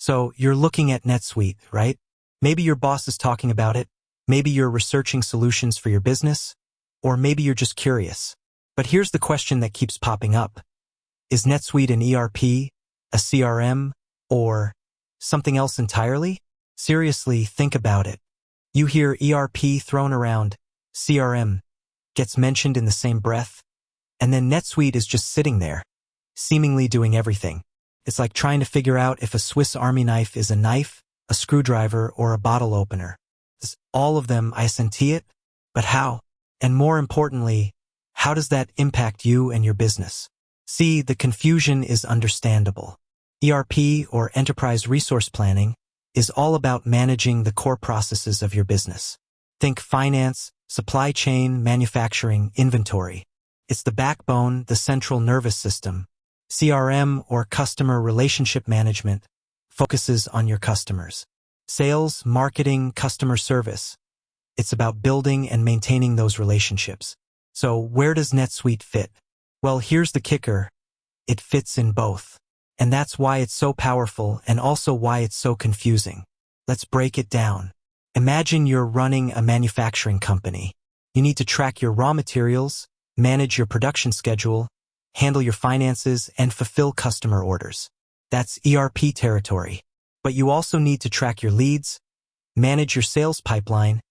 So you're looking at NetSuite, right? Maybe your boss is talking about it. Maybe you're researching solutions for your business. Or maybe you're just curious. But here's the question that keeps popping up. Is NetSuite an ERP, a CRM, or something else entirely? Seriously, think about it. You hear ERP thrown around, CRM gets mentioned in the same breath, and then NetSuite is just sitting there, seemingly doing everything. It's like trying to figure out if a Swiss Army knife is a knife, a screwdriver, or a bottle opener. All of them, I senti it, but how? And more importantly, how does that impact you and your business? See, the confusion is understandable. ERP, or Enterprise Resource Planning, is all about managing the core processes of your business. Think finance, supply chain, manufacturing, inventory. It's the backbone, the central nervous system. CRM, or Customer Relationship Management, focuses on your customers. Sales, marketing, customer service. It's about building and maintaining those relationships. So where does NetSuite fit? Well, here's the kicker. It fits in both. And that's why it's so powerful and also why it's so confusing. Let's break it down. Imagine you're running a manufacturing company. You need to track your raw materials, manage your production schedule, handle your finances, and fulfill customer orders. That's ERP territory. But you also need to track your leads, manage your sales pipeline,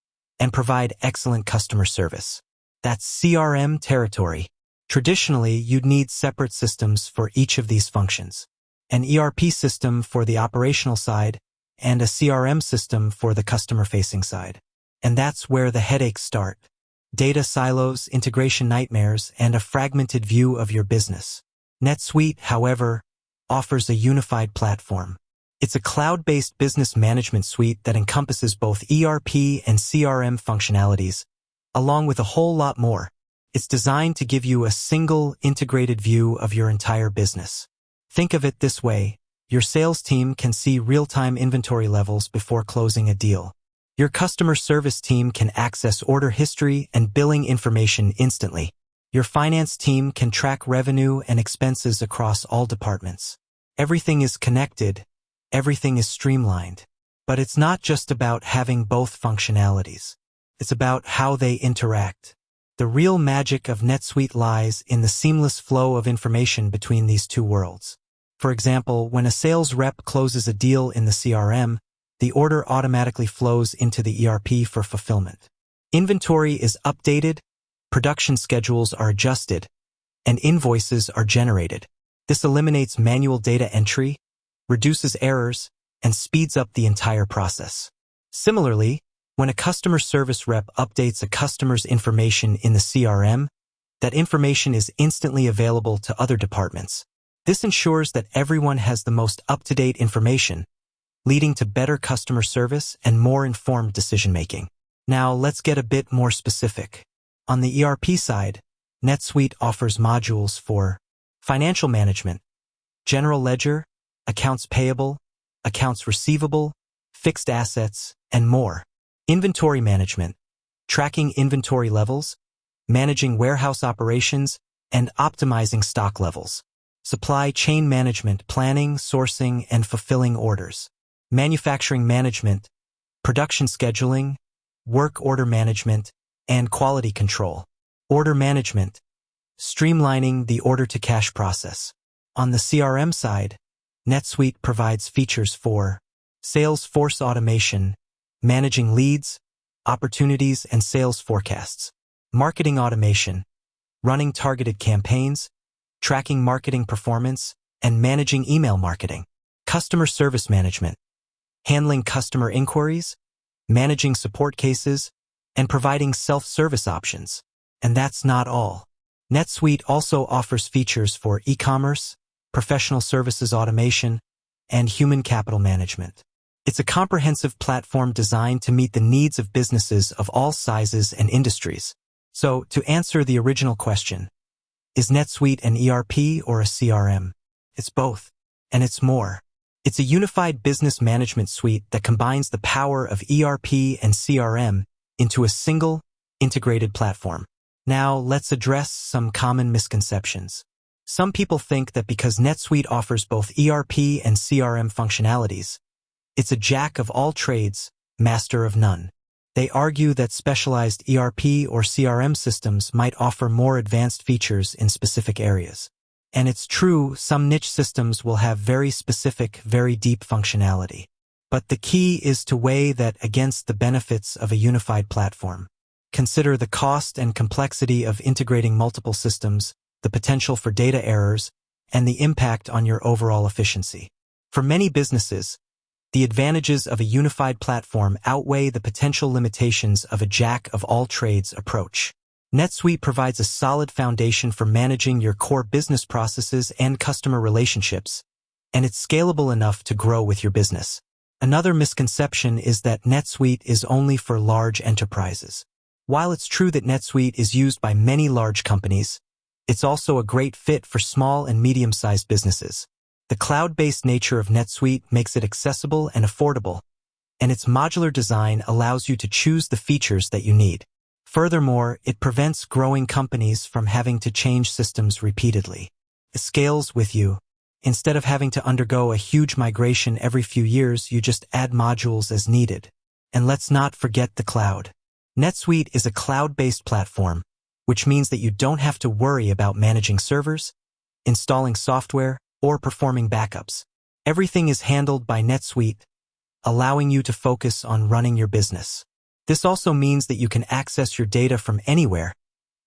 and provide excellent customer service. That's CRM territory. Traditionally, you'd need separate systems for each of these functions. An ERP system for the operational side, and a CRM system for the customer-facing side. And that's where the headaches start. Data silos, integration nightmares, and a fragmented view of your business. NetSuite, however, offers a unified platform. It's a cloud-based business management suite that encompasses both ERP and CRM functionalities, along with a whole lot more. It's designed to give you a single, integrated view of your entire business. Think of it this way. Your sales team can see real-time inventory levels before closing a deal. Your customer service team can access order history and billing information instantly. Your finance team can track revenue and expenses across all departments. Everything is connected. Everything is streamlined. But it's not just about having both functionalities. It's about how they interact. The real magic of NetSuite lies in the seamless flow of information between these two worlds. For example, when a sales rep closes a deal in the CRM, the order automatically flows into the ERP for fulfillment. Inventory is updated, production schedules are adjusted, and invoices are generated. This eliminates manual data entry, reduces errors, and speeds up the entire process. Similarly, when a customer service rep updates a customer's information in the CRM, that information is instantly available to other departments. This ensures that everyone has the most up-to-date information, leading to better customer service and more informed decision-making. Now, let's get a bit more specific. On the ERP side, NetSuite offers modules for financial management, general ledger, accounts payable, accounts receivable, fixed assets, and more. Inventory management, tracking inventory levels, managing warehouse operations, and optimizing stock levels. Supply chain management, planning, sourcing, and fulfilling orders. Manufacturing management, production scheduling, work order management, and quality control. Order management, streamlining the order-to-cash process. On the CRM side, NetSuite provides features for sales force automation, managing leads, opportunities, and sales forecasts. Marketing automation, running targeted campaigns, tracking marketing performance, and managing email marketing. Customer service management, handling customer inquiries, managing support cases, and providing self-service options. And that's not all. NetSuite also offers features for e-commerce, professional services automation, and human capital management. It's a comprehensive platform designed to meet the needs of businesses of all sizes and industries. So, to answer the original question, is NetSuite an ERP or a CRM? It's both, and it's more. It's a unified business management suite that combines the power of ERP and CRM into a single, integrated platform. Now, let's address some common misconceptions. Some people think that because NetSuite offers both ERP and CRM functionalities, It's a jack of all trades, master of none. They argue that specialized ERP or CRM systems might offer more advanced features in specific areas. And it's true, some niche systems will have very specific, very deep functionality. But the key is to weigh that against the benefits of a unified platform. Consider the cost and complexity of integrating multiple systems, the potential for data errors, and the impact on your overall efficiency. For many businesses, the advantages of a unified platform outweigh the potential limitations of a jack-of-all-trades approach. NetSuite provides a solid foundation for managing your core business processes and customer relationships, and it's scalable enough to grow with your business. Another misconception is that NetSuite is only for large enterprises. While it's true that NetSuite is used by many large companies, it's also a great fit for small and medium-sized businesses. The cloud-based nature of NetSuite makes it accessible and affordable, and its modular design allows you to choose the features that you need. Furthermore, it prevents growing companies from having to change systems repeatedly. It scales with you. Instead of having to undergo a huge migration every few years, you just add modules as needed. And let's not forget the cloud. NetSuite is a cloud-based platform, which means that you don't have to worry about managing servers, installing software, or performing backups. Everything is handled by NetSuite, allowing you to focus on running your business. This also means that you can access your data from anywhere,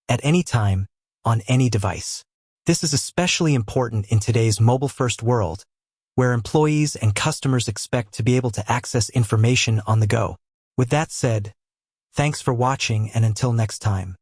at any time, on any device. This is especially important in today's mobile-first world, where employees and customers expect to be able to access information on the go. With that said, thanks for watching, and until next time.